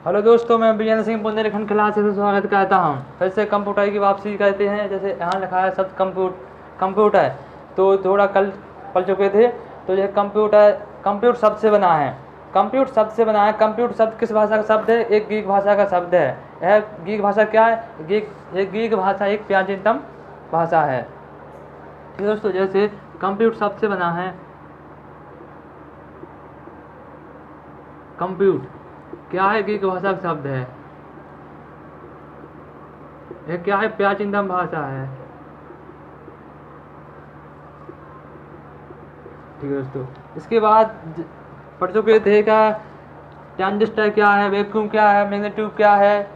Hello दोस्तों, मैं Vijay Singh Bundelkhand class से स्वागत करता हूँ। फिर से कंप्यूटर की वापसी करते हैं। जैसे यहाँ लिखा है शब्द कंप्यूटर, तो थोड़ा कल पढ़ चुके थे। तो यह कंप्यूटर शब्द से बना है। कंप्यूटर शब्द से बना है। कंप्यूटर शब्द किस भाषा का शब्द है? एक ग्रीक भाषा का शब्द है। यह ग्रीक भाषा क्या है? ग्रीक भाषा एक प्राचीनतम भाषा है। ठीक है दोस्तों, जैसे कंप्यूटर शब्द से बना है। कंप्यूटर क्या है? ग्रीक भाषा का शब्द है। यह क्या है? प्राचीनतम भाषा है। ठीक है दोस्तों, इसके बाद पढ़ चुके थे का ट्रांजिस्टर क्या है, वैक्यूम क्या है, मैग्नेट्यूड क्या है।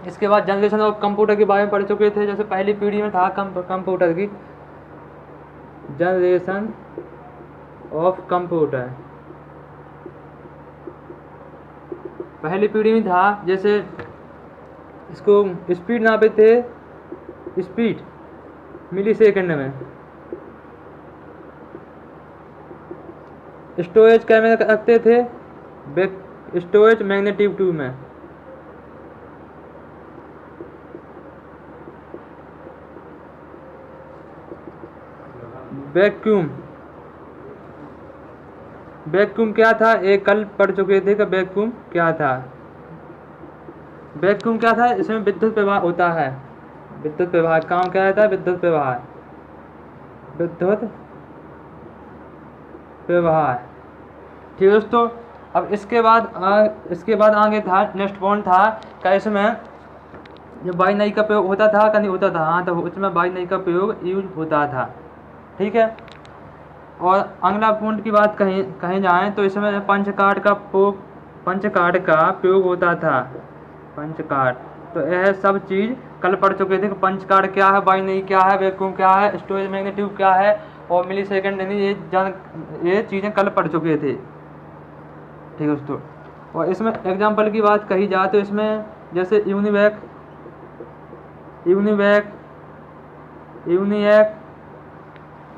इसके बाद जनरेशन ऑफ कंप्यूटर के बारे में पढ़ चुके थे। जैसे पहली पीढ़ी में था कंप्यूटर की जनरेशन ऑफ कंप्यूटर। पहली पीढ़ी में था, जैसे इसको स्पीड नापे थे, स्पीड मिली सेकेंड में। स्टोरेज कैमरे रखते थे, स्टोरेज मैग्नेटिक ट्यूब में। वैक्यूम क्या था? एक कल पढ़ चुके थे कि वैक्यूम क्या था। वैक्यूम क्या था? इसमें विद्युत प्रवाह होता है। विद्युत प्रवाह काम क्या रहता है? विद्युत प्रवाह ठीक है दोस्तों। अब इसके बाद आगे था नेक्स्ट पॉइंट था क्या इसमें जो बाइनरी का प्रयोग होता था का नहीं होता था? हाँ, तो उसमें बाइनरी का प्रयोग यूज होता था। ठीक है। और अगला पॉइंट की बात कहीं जाए तो इसमें पंच कार्ड का प्रयोग होता था। पंच कार्ड, तो यह सब चीज़ कल पढ़ चुके थे कि पंच कार्ड क्या है, बाइनरी क्या है, वैक्यूम क्या है, स्टोरेज मैग्नेट्यूड क्या है और मिली सेकेंड, ये चीज़ें कल पढ़ चुके थे। ठीक है दोस्तों। और इसमें एग्जाम्पल की बात कही जाए तो इसमें जैसे यूनिवैक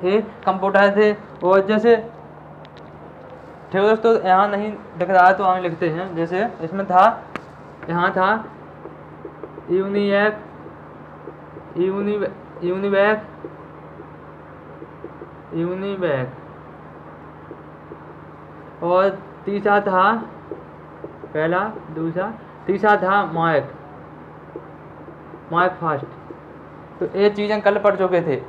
ये कंप्यूटर थे। और जैसे ठीक है दोस्तों, यहाँ नहीं दिख रहा है तो आगे लिखते हैं। जैसे इसमें था, यहाँ था यूनिवैक और तीसरा था पहला, दूसरा, तीसरा था माइक फास्ट। तो ये चीज़ें कल पढ़ चुके थे।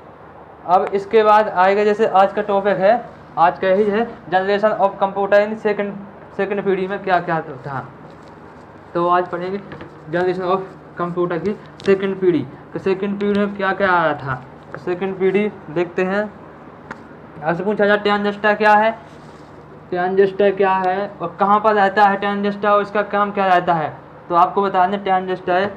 अब इसके बाद आएगा, जैसे आज का टॉपिक है, आज का ही है generation of computer in second पीढ़ी में क्या क्या था। तो आज पढ़ेंगे जनरेशन ऑफ कंप्यूटर की सेकंड पीढ़ी। तो सेकंड पीढ़ी में क्या क्या आया था? तो सेकंड पीढ़ी देखते हैं। आपसे पूछा जाए ट्रांजिस्टर क्या है, ट्रांजिस्टर क्या है और कहाँ पर रहता है ट्रांजिस्टर और इसका काम क्या रहता है। तो आपको बता दें ट्रांजिस्टर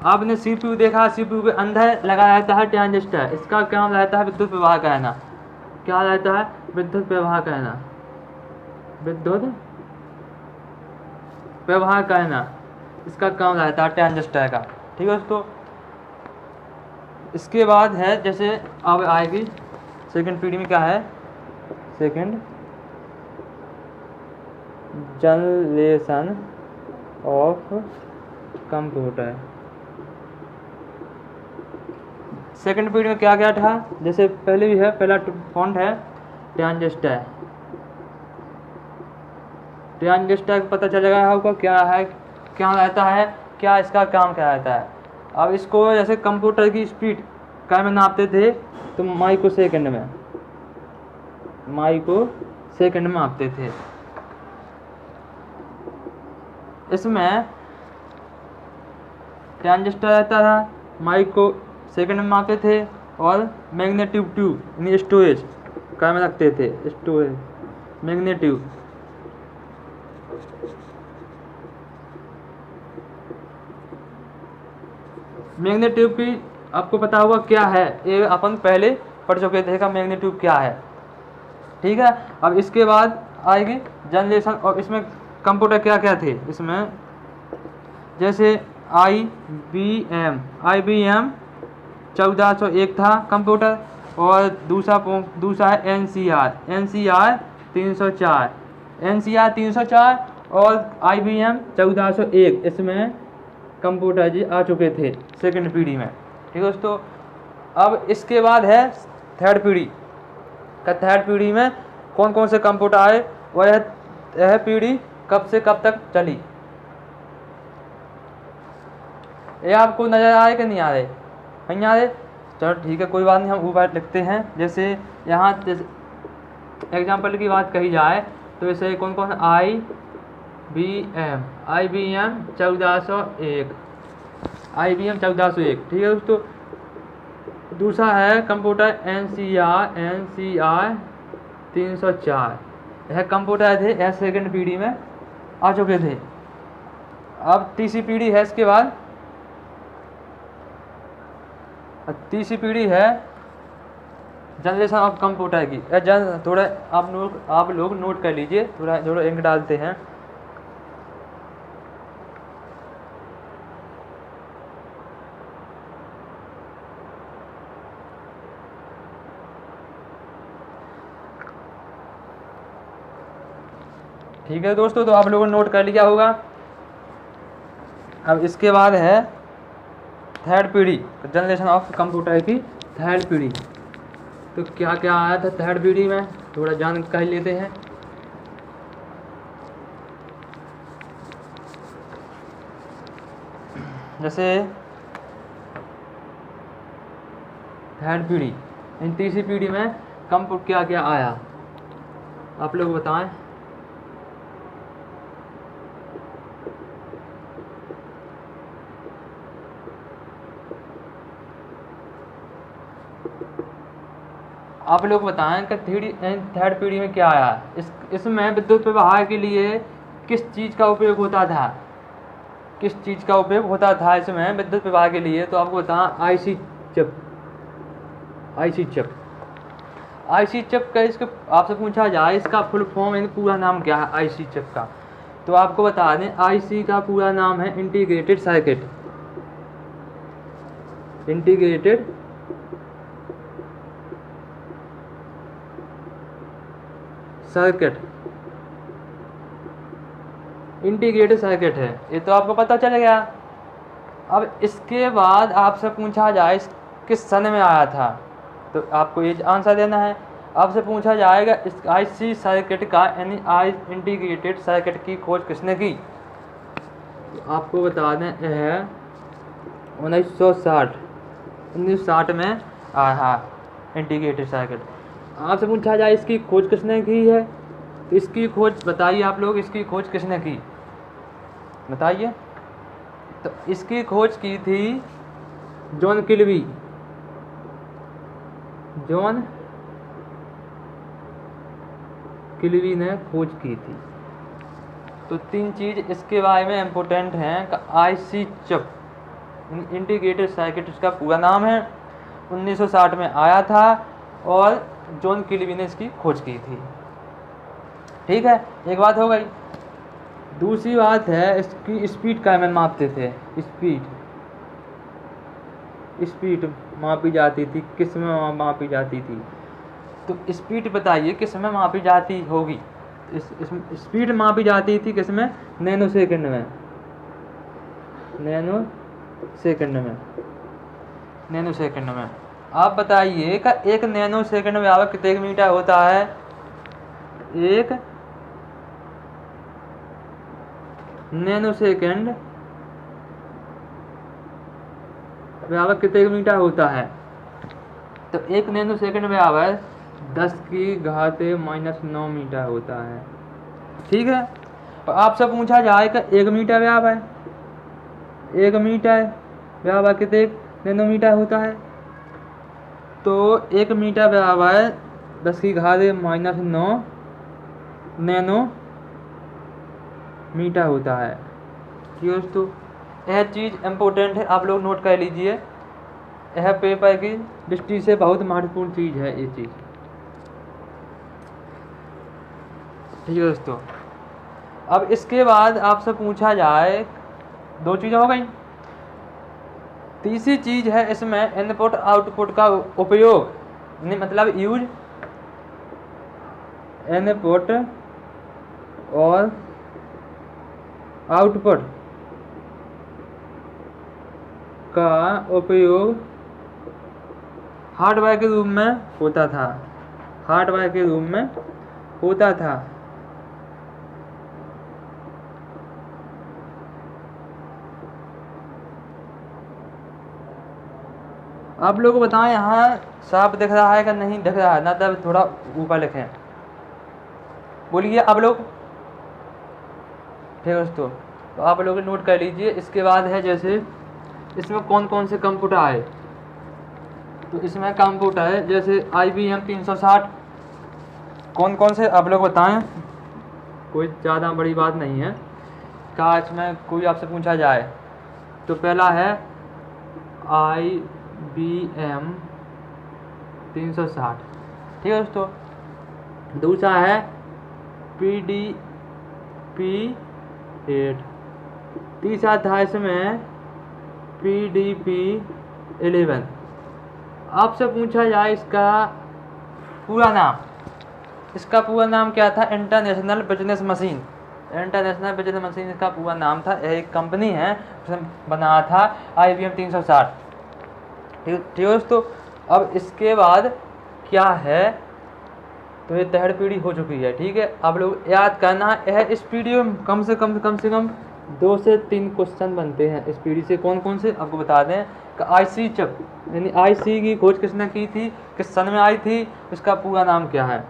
आपने सीपीयू देखा, सीपीयू के अंदर लगा रहता है ट्रांजिस्टर। इसका काम रहता है विद्युत प्रवाह कहना। क्या रहता है? विद्युत प्रवाह कहना। इसका काम रहता है ट्रांजिस्टर का। ठीक है दोस्तों। इसके बाद है, जैसे अब आएगी सेकंड पीढ़ी में क्या है, second generation of computer. Second पीढ़ी में क्या क्या था? जैसे पहले भी है, पहला पॉइंट है ट्रांजिस्टर का पता चलेगा आपको क्या है, क्या रहता है, क्या इसका काम क्या रहता है। अब इसको जैसे कंप्यूटर की स्पीड क्या में नापते थे, तो माइक्रो सेकंड में मापते थे। इसमें ट्रांजिस्टर रहता था, माइक्रो सेकंड में मापते थे और मैग्नेटिक ट्यूब यानी स्टोरेज क्या में रखते थे, स्टोरेज मैग्नेट्यूब। मैग्नेट्यूब की आपको पता होगा क्या है, ये अपन पहले पढ़ चुके थे का मैग्नेट्यूब क्या है। ठीक है। अब इसके बाद आएगी जनरेशन और इसमें कंप्यूटर क्या क्या थे इसमें, जैसे IBM 1401 था कंप्यूटर। और दूसरा है NCR 304, NCR 304 और IBM 1401 इसमें कंप्यूटर जी आ चुके थे सेकंड पीढ़ी में। ठीक है दोस्तों, अब इसके बाद है थर्ड पीढ़ी का। थर्ड पीढ़ी में कौन कौन से कंप्यूटर आए, वह पीढ़ी कब से कब तक चली, ये आपको नज़र आए कि नहीं आ रहे? नहीं आ रहे? चलो ठीक है, कोई बात नहीं, हम ऊपर लिखते हैं। जैसे यहाँ एग्जाम्पल की बात कही जाए तो इसे कौन कौन, IBM 1401, IBM 1401। ठीक है दोस्तों, दूसरा है कंप्यूटर NCR 304, यह कंप्यूटर थे, यह सेकंड पीढ़ी में आ चुके थे। अब तीसरी पीढ़ी है, इसके बाद तीसरी पीढ़ी है जनरेशन ऑफ कंप्यूटर की। थोड़ा आप लोग नोट कर लीजिए, थोड़ा इंक डालते हैं। ठीक है दोस्तों, तो आप लोगों ने नोट कर लिया होगा। अब इसके बाद है थर्ड पीढ़ी, जनरेशन ऑफ कंप्यूटर की थर्ड पीढ़ी। तो क्या क्या आया था थर्ड पीढ़ी में, थोड़ा जानकारी लेते हैं। जैसे थर्ड पीढ़ी, इन तीसरी पीढ़ी में कंप्यूटर क्या क्या आया, आप लोग बताएं। आप लोग बताएं कि थर्ड पीढ़ी में क्या आया। इसमें विद्युत प्रवाह के लिए किस चीज़ का उपयोग होता था, किस चीज़ का उपयोग होता था इसमें विद्युत प्रवाह के लिए? तो आपको बताएं IC चिप। IC चिप का, इसका आपसे पूछा जाए इसका फुल फॉर्म, पूरा नाम क्या है IC चिप का, तो आपको बता दें IC का पूरा नाम है इंटीग्रेटेड सर्किट। इंटीग्रेटेड सर्किट है, ये तो आपको पता चल गया। अब इसके बाद आपसे पूछा जाए किस सन में आया था, तो आपको ये आंसर देना है। आपसे पूछा जाएगा इस IC सर्किट का, यानी इंटीग्रेटेड सर्किट की खोज किसने की, तो आपको बता दें है 1960 में आया इंटीग्रेटेड सर्किट। आपसे पूछा जाए इसकी खोज किसने की है, तो इसकी खोज बताइए आप लोग, इसकी खोज किसने की बताइए। तो इसकी खोज की थी जॉन किल्वी ने खोज की थी। तो तीन चीज़ इसके बारे में इम्पोर्टेंट हैं। IC चिप इंटीग्रेटेड सर्किट इसका पूरा नाम है, 1960 में आया था और जॉन किल्वी ने इसकी खोज की थी। ठीक है, एक बात हो गई। दूसरी बात है इसकी स्पीड का में मापते थे। स्पीड मापी जाती थी, किस में मापी जाती थी, तो स्पीड बताइए किस में मापी जाती होगी। स्पीड मापी जाती थी किस में, नैनो सेकंड में। आप बताइए कि एक नैनो सेकंड में बराबर कितने मीटर होता है, एक नैनो सेकंड बराबर कितने मीटर होता है, तो एक नैनो सेकंड बराबर 10⁻⁻⁹ मीटर होता है। ठीक है, और आपसे पूछा जाए कि 1 मीटर बराबर 1 मीटर बराबर कितने नैनोमीटर होता है, तो 1 मीटर बराबर 10⁻⁹ नैनोमीटर होता है। ठीक है दोस्तों, यह चीज़ इम्पोर्टेंट है, आप लोग नोट कर लीजिए। यह पेपर की दृष्टि से बहुत महत्वपूर्ण चीज़ है ये चीज़। ठीक है दोस्तों, अब इसके बाद आपसे पूछा जाए, 2 चीज़ें हो गई। तीसरी चीज़ है इसमें इनपुट आउटपुट का उपयोग नहीं मतलब यूज इनपुट और आउटपुट का उपयोग हार्डवेयर के रूप में होता था, हार्डवेयर के रूप में होता था। आप लोग को बताएं यहाँ साफ दिख रहा है कि नहीं दिख रहा है, ना तब थोड़ा ऊपर लिखें, बोलिए आप लोग। ठीक है दोस्तों, तो आप लोग नोट कर लीजिए। इसके बाद है जैसे इसमें कौन कौन से कंप्यूटर आए, तो इसमें कंप्यूटर है जैसे IBM 360, कौन कौन से आप लोग बताएं, कोई ज़्यादा बड़ी बात नहीं है। क्या इसमें कोई आपसे पूछा जाए तो पहला है IBM 360, ठीक है दोस्तों। दूसरा है PDP-8, तीसरा था इसमें PDP-11। आपसे पूछा जाए इसका पूरा नाम, इसका पूरा नाम क्या था, international business machine. International business machine इसका पूरा नाम था। यह एक कंपनी है, उसने बनाया था IBM 360, ठीक है दोस्तों। अब इसके बाद क्या है, तो ये तहड़ पीढ़ी हो चुकी है, ठीक है। आप लोग याद करना है, इस पीढ़ी में कम से कम 2 से 3 क्वेश्चन बनते हैं इस पीढ़ी से। कौन कौन से आपको बता दें कि IC चिप यानी IC की खोज किसने की थी, किस सन में आई थी, इसका पूरा नाम क्या है,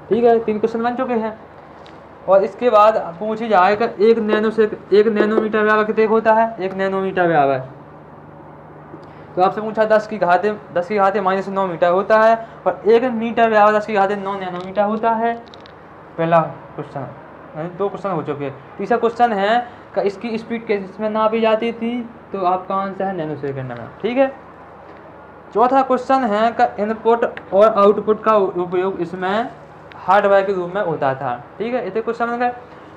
ठीक है। 3 क्वेश्चन बन चुके हैं। और इसके बाद पूछी जाए कि 1 नैनोमीटर व्यावर कितने होता है, 1 नैनोमीटर व्यावर, तो आपसे पूछा 10 की घाते -9 मीटर होता है, और 1 मीटर व्यावर 10 की घाते 9 नैनोमीटर होता है। पहला क्वेश्चन, 2 क्वेश्चन हो चुके हैं। तीसरा क्वेश्चन है कि इसकी स्पीड किस में नापी जाती थी, तो आपका आंसर है नैनो सेकेंड में, ठीक है। चौथा क्वेश्चन है कि इनपुट और आउटपुट का उपयोग इसमें हार्डवेयर के रूप में होता था, ठीक है। इतने क्वेश्चन अगर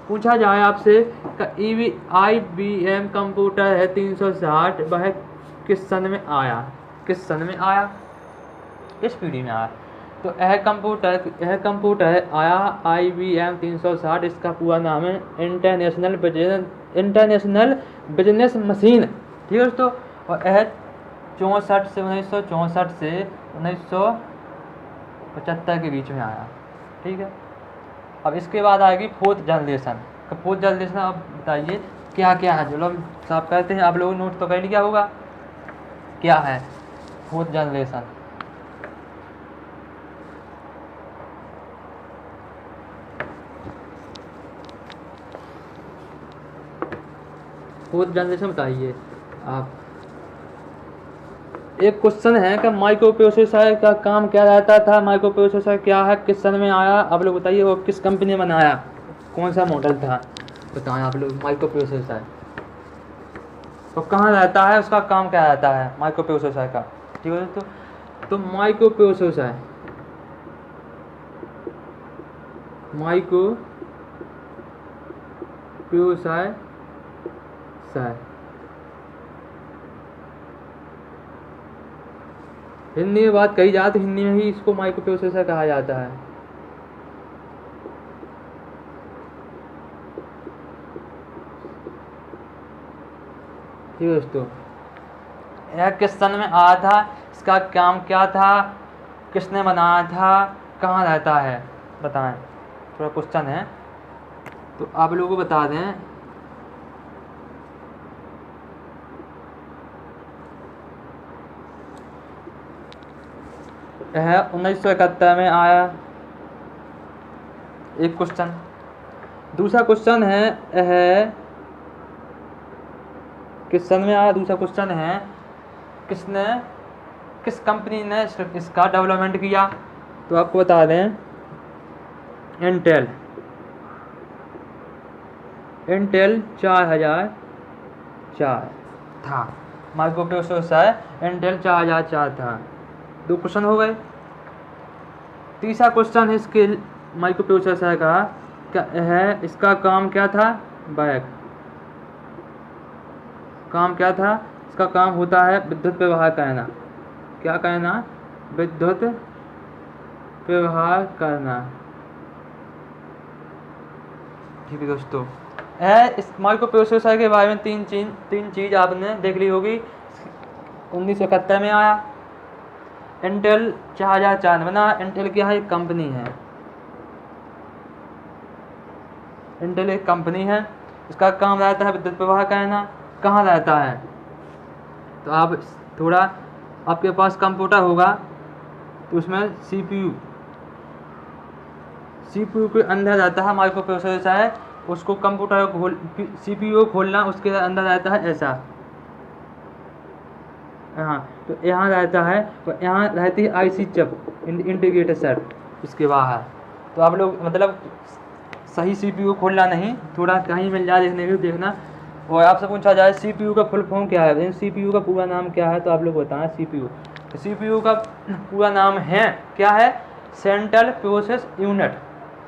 पूछा जाए आपसे कि IBM कंप्यूटर है 360, वह किस सन में आया, किस सन में आया, इस पीढ़ी में आया, तो यह कंप्यूटर आया IBM 360। इसका पूरा नाम है इंटरनेशनल बिजनेस मशीन, ठीक है दोस्तों। और यह 1964 से 1975 के बीच में आया, ठीक है। अब इसके बाद आएगी 4th जनरेशन। तो 4th जनरेशन आप बताइए क्या क्या है, जो लोग साफ कहते हैं, आप लोगों ने नोट तो कर लिया होगा, क्या है 4th जनरेशन। फोर्थ जनरेशन बताइए आप। एक क्वेश्चन है कि माइक्रो प्रोसेसर का काम क्या रहता था, माइक्रो प्रोसेसर क्या है, किस सन में आया, आप लोग बताइए। और किस कंपनी ने बनाया, कौन सा मॉडल था, बताएं आप लोग। माइक्रो प्रोसेसर तो कहाँ रहता है, उसका काम क्या रहता है माइक्रो प्रोसेसर का, ठीक है। तो माइक्रो प्रोसेसर हिंदी में बात कही जाए तो हिंदी में ही इसको माइक्रो प्रोसेसर कहा जाता है। ठीक है दोस्तों, यह किस सन में आया था, इसका काम क्या था, किसने बनाया था, कहाँ रहता है, बताएं। थोड़ा क्वेश्चन है तो आप लोगों को बता दें। यह 1971 में आया, एक क्वेश्चन। दूसरा क्वेश्चन है यह किस सन में आया, दूसरा क्वेश्चन है किस कंपनी ने इसका डेवलपमेंट किया, तो आपको बता दें इंटेल 4004 था माइक्रो प्रोसेसर, इंटेल 4004 था। 2 क्वेश्चन हो गए। तीसरा क्वेश्चन है इसके माइक्रो प्रोसेसर का है, इसका काम क्या था, बैक काम क्या था, इसका काम होता है विद्युत व्यवहार कहना, क्या कहना, विद्युत व्यवहार करना। ठीक है दोस्तों, है इस माइक्रो प्रोसेसर के बारे में तीन चीज़ आपने देख ली होगी। 1971 में आया, इंटेल 4004 में बना। इंटेल क्या है? एक कंपनी है। इंटेल एक कंपनी है, इसका काम रहता है विद्युत प्रवाह करना। कहाँ रहता है? तो आप थोड़ा, आपके पास कंप्यूटर होगा तो उसमें सीपीयू के अंदर रहता है माइक्रो प्रोसेसर है, उसको कंप्यूटर को सीपीयू खोलना, उसके अंदर रहता है ऐसा। हाँ, तो यहाँ रहता है, तो यहाँ रहती है आईसी चिप, इंटीग्रेटेड सर्किट इसके बाहर। तो आप लोग मतलब सही सीपीयू खोलना नहीं, थोड़ा कहीं मिल जाए देखने को देखना। और आपसे पूछा जाए सीपीयू का फुल फॉर्म क्या है, सीपीयू का पूरा नाम क्या है, तो आप लोग बताएं सीपीयू का पूरा नाम है क्या है? Central process unit.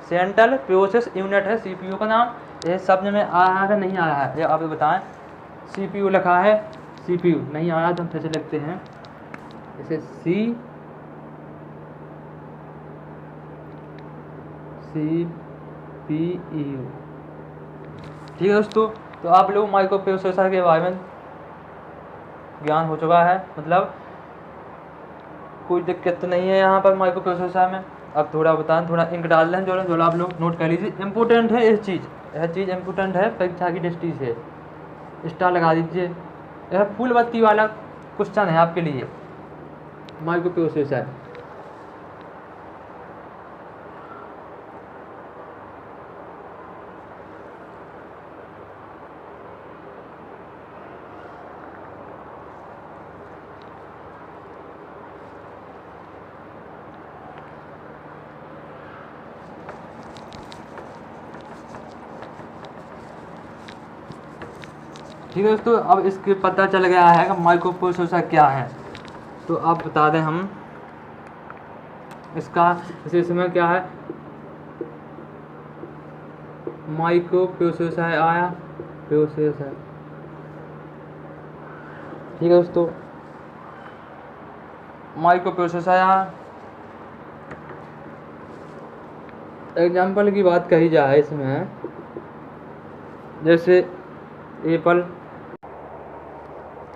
Central process unit है सीपीयू का नाम। ये शब्द में आ रहा है नहीं आ रहा है, ये आप बताएं। सीपीयू लिखा है, सीपीयू नहीं आ रहा तो हम फिर से लिखते हैं इसे सीपीयू। ठीक है दोस्तों, तो आप लोग माइक्रो प्रोसेसर के बारे में ज्ञान हो चुका है, मतलब कोई दिक्कत तो नहीं है यहाँ पर माइक्रो प्रोसेसर में। अब थोड़ा बताएं, थोड़ा इंक डाल दें जो आप लोग नोट कर लीजिए। इम्पोर्टेंट है यह चीज़ इम्पोर्टेंट है, परीक्षा की दृष्टि से स्टार लगा दीजिए। यह फुल बत्ती वाला क्वेश्चन है आपके लिए, माइक्रो प्रोसेसर। ठीक है दोस्तों, अब इसके पता चल गया है कि माइक्रो प्रोसेसर क्या है। तो आप बता दें हम इसका इसमें क्या है। माइक्रो प्रोसेसर आया, प्रोसेसर। ठीक है दोस्तों, माइक्रो प्रोसेसर आया। एग्जाम्पल की बात कही जाए इसमें, जैसे एप्पल।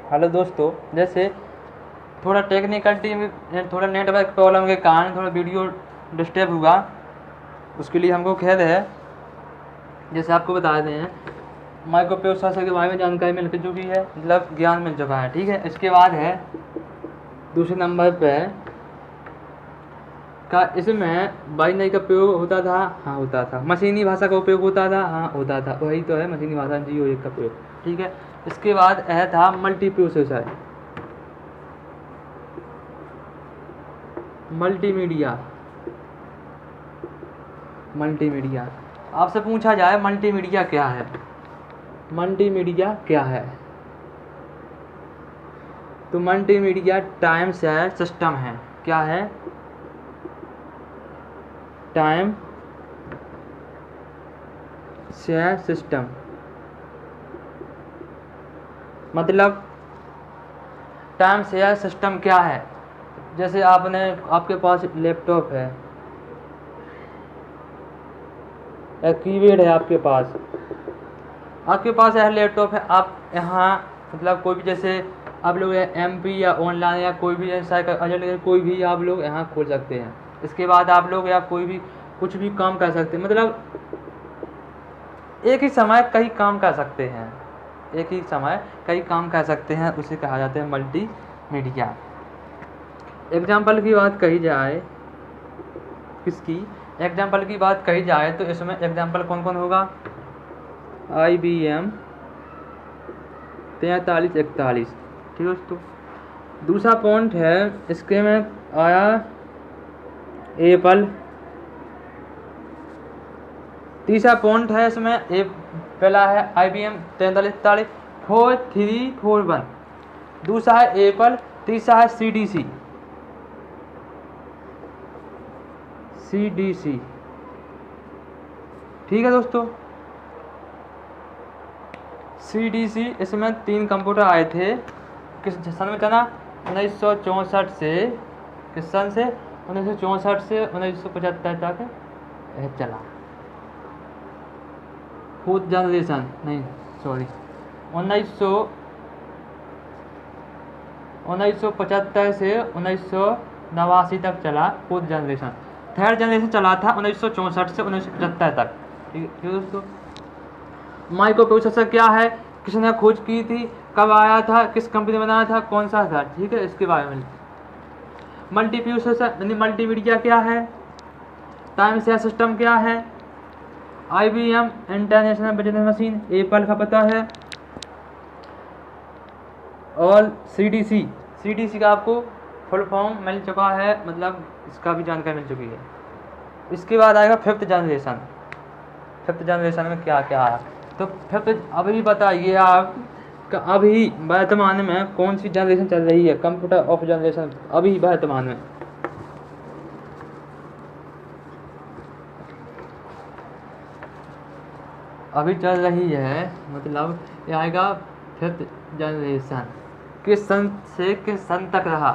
हेलो दोस्तों, जैसे थोड़ा टेक्निकलिटी में थोड़ा नेटवर्क प्रॉब्लम के कारण थोड़ा वीडियो डिस्टर्ब हुआ, उसके लिए हमको खेद है। जैसे आपको बता दें, माइक्रो प्रोसेसर के बारे में जानकारी मिल चुकी है, मतलब ज्ञान मिल चुका है। ठीक है, इसके बाद है दूसरे नंबर पे का, इसमें बाइनरी का प्रयोग होता था। हाँ होता था। मशीनी भाषा का उपयोग होता था। हाँ होता था, वही तो है मशीनी भाषा 01 का प्रयोग। ठीक है, इसके बाद यह था मल्टी प्रोसेसर, मल्टीमीडिया। आपसे पूछा जाए मल्टीमीडिया क्या है, मल्टीमीडिया क्या है, तो मल्टीमीडिया टाइम शेयर सिस्टम है। क्या है? Time share system. मतलब टाइम शेयर सिस्टम क्या है? जैसे आपके पास लैपटॉप है, कीबोर्ड है आपके पास यह लैपटॉप है। आप यहाँ मतलब कोई भी, जैसे आप लोग MP या ऑनलाइन या कोई भी ऐसा कोई भी आप लोग यहाँ खोल सकते हैं। इसके बाद आप लोग या कोई भी कुछ भी काम कर सकते हैं, मतलब एक ही समय कई काम कर सकते हैं, उसे कहा जाता है मल्टीमीडिया। एग्जाम्पल की बात कही जाए, एग्जाम्पल की बात कही जाए तो इसमें एग्जाम्पल कौन कौन होगा? IBM 4341। ठीक है दोस्तों, दूसरा पॉइंट है इसके में आया एप्पल। तीसरा पॉइंट है इसमें पहला है IBM 4341, दूसरा है एप्पल, तीसरा है CDC। ठीक है दोस्तों, CDC, इसमें 3 कंप्यूटर आए थे। किस सन में चला? 1964 से, किस सन से? 1964 से 1975 तक चला। फोर्थ जनरेशन नहीं सॉरी 1975 से 1989 तक चला फोर्थ जनरेशन। थर्ड जनरेशन चला था 1964 से 1975 तक। ठीक है दोस्तों। माइक्रो प्रोसेसर क्या है, किसने खोज की थी, कब आया था, किस कंपनी ने बनाया था, कौन सा था, ठीक है, इसके बारे में। मल्टी प्रोसेसर यानी मल्टीमीडिया क्या है, टाइम शेयर सिस्टम क्या है, IBM international business machine Apple का पता है, और CDC का आपको फुल फॉर्म मिल चुका है, मतलब इसका भी जानकारी मिल चुकी है। इसके बाद आएगा फिफ्थ जनरेशन। फिफ्थ जनरेशन में क्या क्या आया, तो फिफ्थ अभी बताइए आप अभी वर्तमान में कौन सी जनरेशन चल रही है, कंप्यूटर ऑफ जनरेशन अभी वर्तमान में। अभी चल रही है, मतलब ये आएगा फिफ्थ जनरेशन। किस सन से किस सन तक रहा,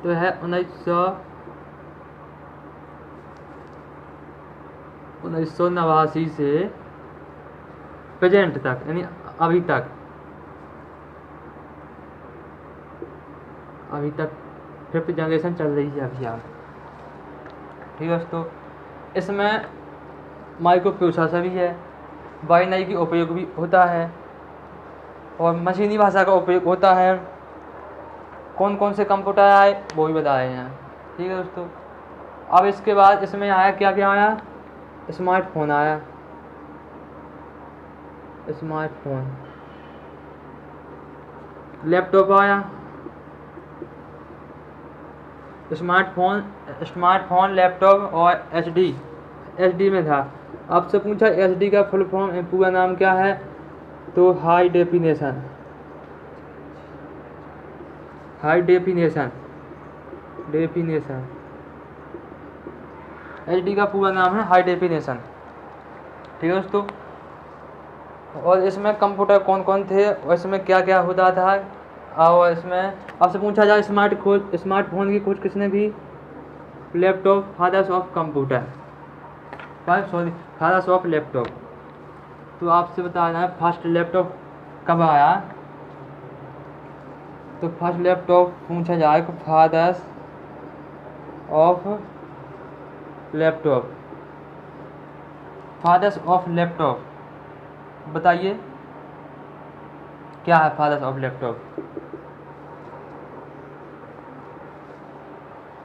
तो है 1989 से प्रेजेंट तक, यानी अभी तक फिफ्थ जनरेशन चल रही है अभी आप। ठीक है दोस्तों। इसमें माइक्रो प्रोसेसर भी है, बाइनरी की उपयोग भी होता है, और मशीनी भाषा का उपयोग होता है। कौन कौन से कंप्यूटर आए वो भी बताए हैं। ठीक है दोस्तों। अब इसके बाद इसमें आया क्या क्या आया, स्मार्टफोन आया, स्मार्टफोन, लैपटॉप आया, स्मार्टफोन लैपटॉप, और एचडी में था। आपसे पूछा एचडी का फुल फॉर्म पूरा नाम क्या है, तो हाई डेफिनेशन एचडी का पूरा नाम है हाई डेफिनेशन। ठीक है दोस्तों। और इसमें कंप्यूटर कौन कौन थे और इसमें क्या क्या होता था, और इसमें आपसे पूछा जाए स्मार्टफोन की खोज किसने की, laptop, fathers of computer, fathers of laptop. तो आपसे बताना है फर्स्ट लैपटॉप कब आया, तो फर्स्ट लैपटॉप पूछा जाए तो फादर्स ऑफ लैपटॉप बताइए क्या है फादर्स ऑफ लैपटॉप,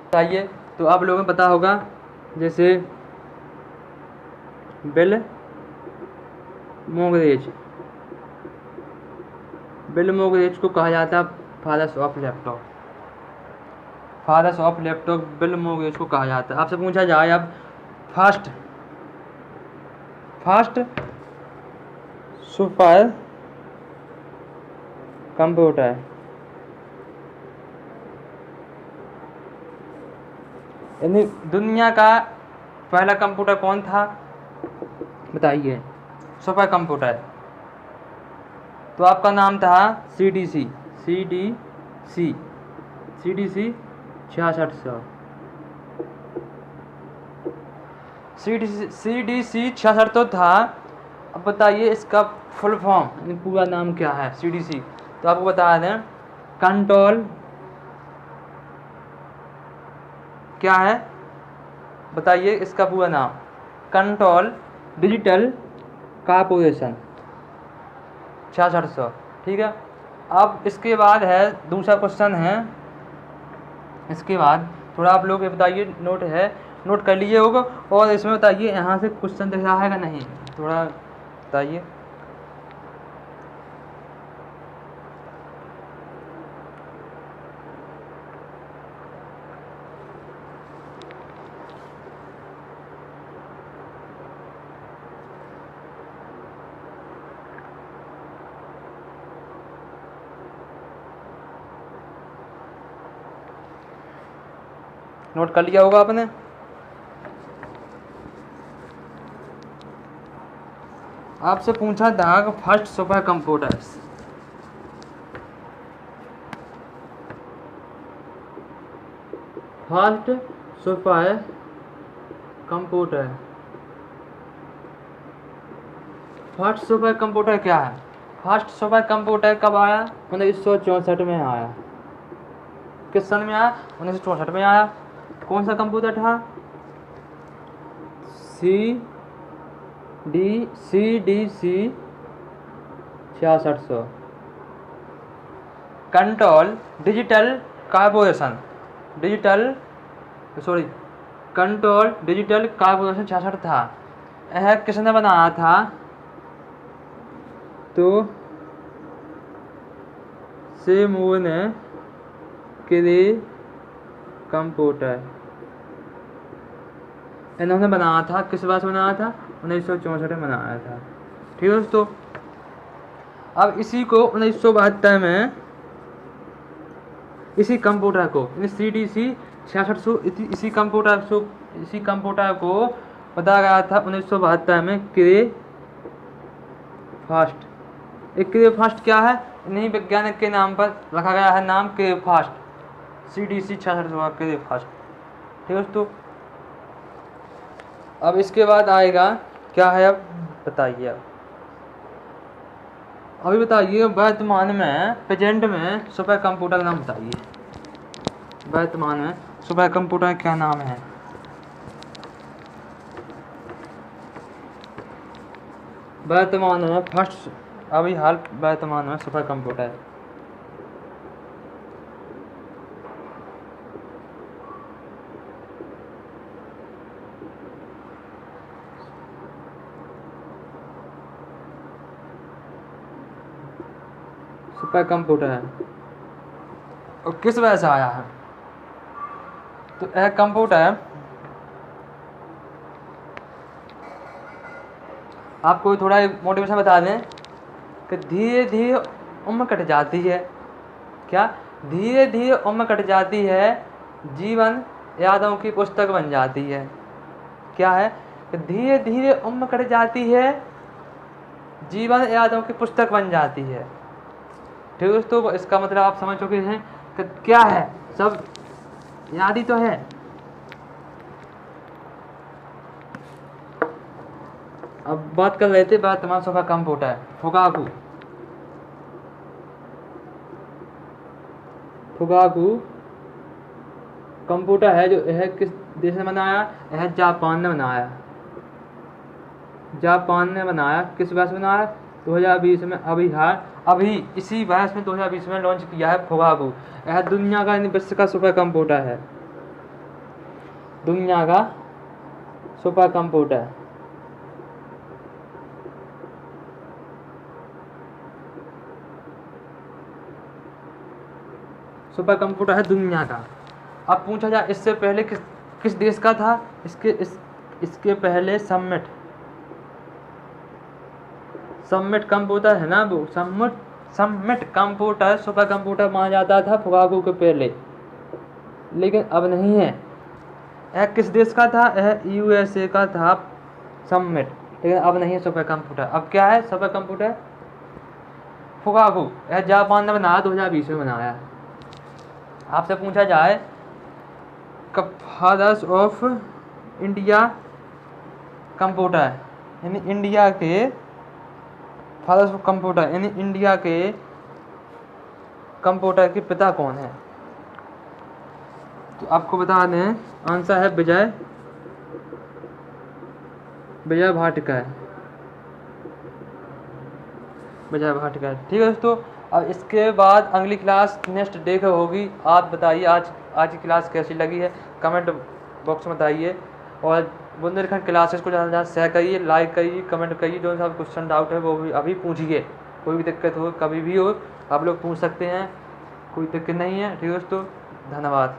बताइए। तो आप लोगों को पता होगा, जैसे बिल मोगरेज को कहा जाता है फादर्स ऑफ लैपटॉप बिल मोगरेज को कहा जाता है। आपसे पूछा जाए अब फर्स्ट सुपर कंप्यूटर यानी दुनिया का पहला कंप्यूटर कौन था, बताइए। सुपर कंप्यूटर, तो आपका नाम था CDC 6600। CDC 66 तो था। अब बताइए इसका फुल फॉर्म पूरा नाम क्या है CDC, तो आपको बता दें कंट्रोल क्या है, बताइए इसका पूरा नाम, कंट्रोल डिजिटल कॉर्पोरेशन 6600। ठीक है। अब इसके बाद है दूसरा क्वेश्चन है, इसके बाद थोड़ा आप लोग ये बताइए, नोट कर लीजिए होगा, और इसमें बताइए यहाँ से क्वेश्चन दिख रहा है कि नहीं, थोड़ा बताइए। नोट कर लिया होगा आपने। आपसे पूछा था कि first super computers, first super computer. First super computer क्या है? फर्स्ट सुपर कंप्यूटर कब आया? 1964 में आया। किस सन में आया? 1964 में आया। कौन सा कंप्यूटर था? CDC 6600। Control digital corporation control digital corporation 66 था। यह किसने बनाया था? तो सेमूर ने क्रे कंप्यूटर इन्होंने बनाया था। किस वर्ष बनाया था? 1964 में बनाया था। ठीक है दोस्तों। अब इसी को 1972 में इसी कंप्यूटर को CDC 6600 इसी कंप्यूटर को बताया गया था 1972 में क्रे फास्ट। एक क्रे फास्ट क्या है? इन्हीं वैज्ञानिक के नाम पर रखा गया है नाम क्रे फास्ट। CDC 6600 क्रे फास्ट। ठीक है दोस्तों। अब इसके बाद आएगा क्या है? अब बताइए। अभी बताइए वर्तमान में प्रेजेंट में सुपर कंप्यूटर का नाम बताइए। वर्तमान में सुपर कंप्यूटर क्या नाम है? वर्तमान में फर्स्ट अभी हाल वर्तमान में सुपर कंप्यूटर है और किस वजह से आया है? तो यह कंप्यूटर आपको थोड़ा मोटिवेशन बता दें कि धीरे धीरे उम्र कट जाती है। क्या? धीरे धीरे उम्र कट जाती है, जीवन यादों की पुस्तक बन जाती है। क्या है? कि धीरे धीरे उम्र कट जाती है, जीवन यादों की पुस्तक बन जाती है। ठीक है दोस्तों। इसका मतलब आप समझ चुके हैं कि क्या है? सब याद ही तो है। अब बात कर रहे थे वर्तमान सुपर कंप्यूटर फुगाकू कंप्यूटर है जो यह किस देश ने बनाया? यह जापान ने बनाया। किस वर्ष बनाया? 2020 में। अभी इसी वर्ष में 2020 में लॉन्च किया है फुगाकू। यह दुनिया का विश्व का सुपर कंप्यूटर है। दुनिया का सुपर कंप्यूटर है दुनिया का। अब पूछा जाए इससे पहले किस देश का था? इसके पहले समिट कंप्यूटर है ना, वो समिट कंप्यूटर सुपर कंप्यूटर माना जाता था फुगाकू के पहले, लेकिन अब नहीं है। यह किस देश का था? यह USA का था समिट, लेकिन अब नहीं है सुपर कंप्यूटर। अब क्या है सुपर कंप्यूटर? फुगाकू। यह जापान ने बनाया, 2020 में बनाया। आपसे पूछा जाए फादर्स ऑफ इंडिया कंप्यूटर यानी इंडिया के फादर्स ऑफ कंप्यूटर यानी इंडिया के कंप्यूटर के पिता कौन है? तो आपको बता दें आंसर है विजय भाटकर। ठीक है दोस्तों। अब इसके बाद अगली क्लास नेक्स्ट डे को होगी। आप बताइए आज की क्लास कैसी लगी है, कमेंट बॉक्स में बताइए। और बुंदेलखंड क्लासेस को ज़्यादा से ज़्यादा शेयर करिए, लाइक करिए, कमेंट करिए। जो सा क्वेश्चन डाउट है वो भी अभी पूछिए। कोई भी दिक्कत हो कभी भी हो आप लोग पूछ सकते हैं, कोई दिक्कत नहीं है। ठीक है दोस्तों, धन्यवाद।